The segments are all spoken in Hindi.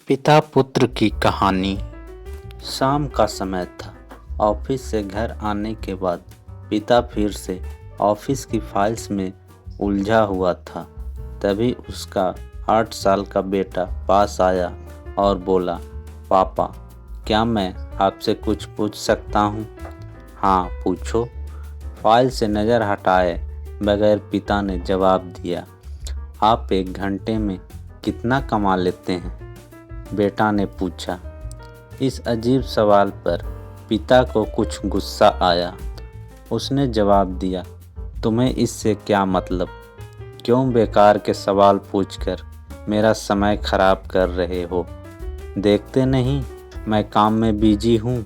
पिता पुत्र की कहानी। शाम का समय था। ऑफिस से घर आने के बाद पिता फिर से ऑफिस की फाइल्स में उलझा हुआ था। तभी उसका 8 साल का बेटा पास आया और बोला, पापा, क्या मैं आपसे कुछ पूछ सकता हूँ? हाँ, पूछो। फाइल से नज़र हटाए बगैर पिता ने जवाब दिया, आप 1 घंटे में कितना कमा लेते हैं? बेटा ने पूछा। इस अजीब सवाल पर पिता को कुछ गुस्सा आया। उसने जवाब दिया, तुम्हें इससे क्या मतलब? क्यों बेकार के सवाल पूछकर मेरा समय खराब कर रहे हो? देखते नहीं मैं काम में बिजी हूँ।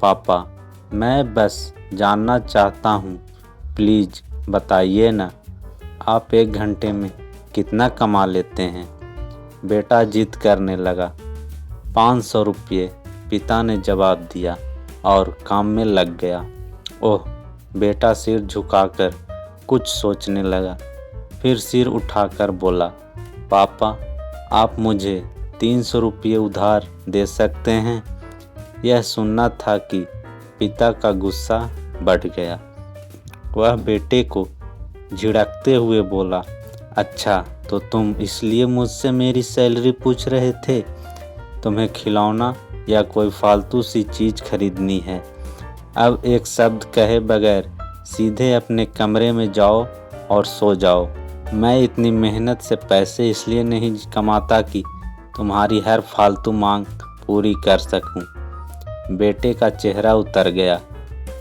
पापा, मैं बस जानना चाहता हूँ, प्लीज़ बताइए ना, आप 1 घंटे में कितना कमा लेते हैं? बेटा जिद करने लगा। 500 रुपये, पिता ने जवाब दिया और काम में लग गया। ओह, बेटा सिर झुकाकर कुछ सोचने लगा, फिर सिर उठाकर बोला, पापा, आप मुझे 300 रुपये उधार दे सकते हैं? यह सुनना था कि पिता का गुस्सा बढ़ गया। वह बेटे को झिड़कते हुए बोला, अच्छा, तो तुम इसलिए मुझसे मेरी सैलरी पूछ रहे थे? तुम्हें खिलौना या कोई फालतू सी चीज़ खरीदनी है? अब एक शब्द कहे बगैर सीधे अपने कमरे में जाओ और सो जाओ। मैं इतनी मेहनत से पैसे इसलिए नहीं कमाता कि तुम्हारी हर फालतू मांग पूरी कर सकूं। बेटे का चेहरा उतर गया।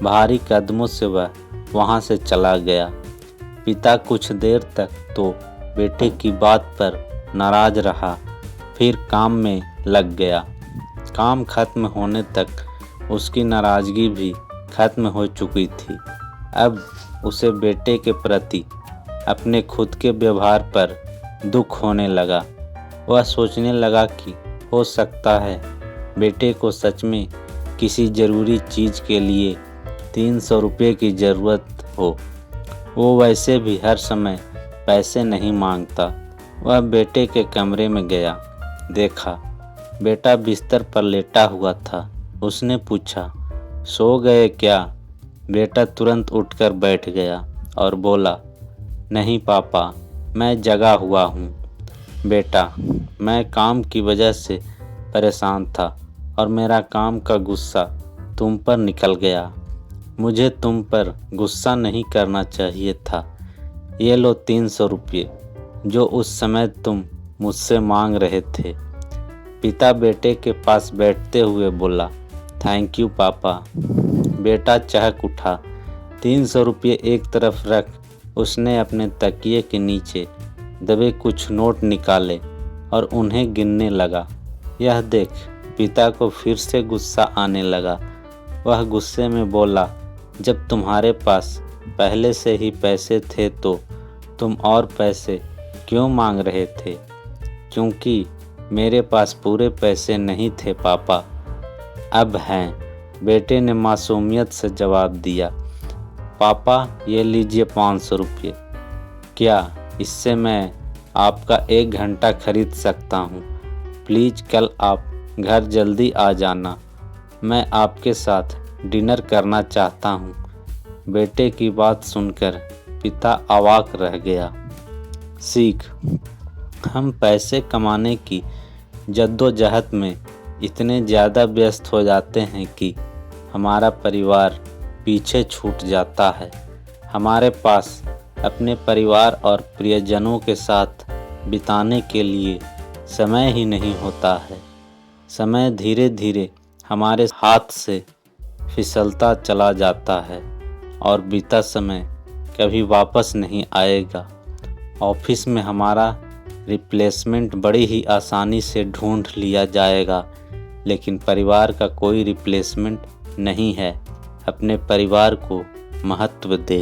भारी कदमों से वह वहां से चला गया। पिता कुछ देर तक तो बेटे की बात पर नाराज रहा, फिर काम में लग गया। काम खत्म होने तक उसकी नाराज़गी भी खत्म हो चुकी थी। अब उसे बेटे के प्रति अपने खुद के व्यवहार पर दुख होने लगा। वह सोचने लगा कि हो सकता है बेटे को सच में किसी ज़रूरी चीज़ के लिए 300 रुपये की ज़रूरत हो। वो वैसे भी हर समय पैसे नहीं मांगता। वह बेटे के कमरे में गया। देखा, बेटा बिस्तर पर लेटा हुआ था। उसने पूछा, सो गए क्या? बेटा तुरंत उठकर बैठ गया और बोला, नहीं पापा, मैं जगा हुआ हूँ। बेटा, मैं काम की वजह से परेशान था और मेरा काम का गुस्सा तुम पर निकल गया। मुझे तुम पर गुस्सा नहीं करना चाहिए था। ये लो 300 रुपये, जो उस समय तुम मुझसे मांग रहे थे। पिता बेटे के पास बैठते हुए बोला, थैंक यू पापा। बेटा चहक उठा। 300 रुपये एक तरफ रख उसने अपने तकिए के नीचे दबे कुछ नोट निकाले और उन्हें गिनने लगा। यह देख पिता को फिर से गुस्सा आने लगा। वह गुस्से में बोला, जब तुम्हारे पास पहले से ही पैसे थे तो तुम और पैसे क्यों मांग रहे थे? क्योंकि मेरे पास पूरे पैसे नहीं थे पापा। अब हैं, बेटे ने मासूमियत से जवाब दिया। पापा, ये लीजिए 500 रुपये। क्या इससे मैं आपका 1 घंटा खरीद सकता हूँ? प्लीज़ कल आप घर जल्दी आ जाना। मैं आपके साथ डिनर करना चाहता हूँ। बेटे की बात सुनकर पिता अवाक रह गया। सीख, हम पैसे कमाने की जद्दोजहद में इतने ज़्यादा व्यस्त हो जाते हैं कि हमारा परिवार पीछे छूट जाता है। हमारे पास अपने परिवार और प्रियजनों के साथ बिताने के लिए समय ही नहीं होता है। समय धीरे धीरे हमारे हाथ से फिसलता चला जाता है और बीता समय कभी वापस नहीं आएगा। ऑफिस में हमारा रिप्लेसमेंट बड़ी ही आसानी से ढूंढ लिया जाएगा, लेकिन परिवार का कोई रिप्लेसमेंट नहीं है। अपने परिवार को महत्व दे।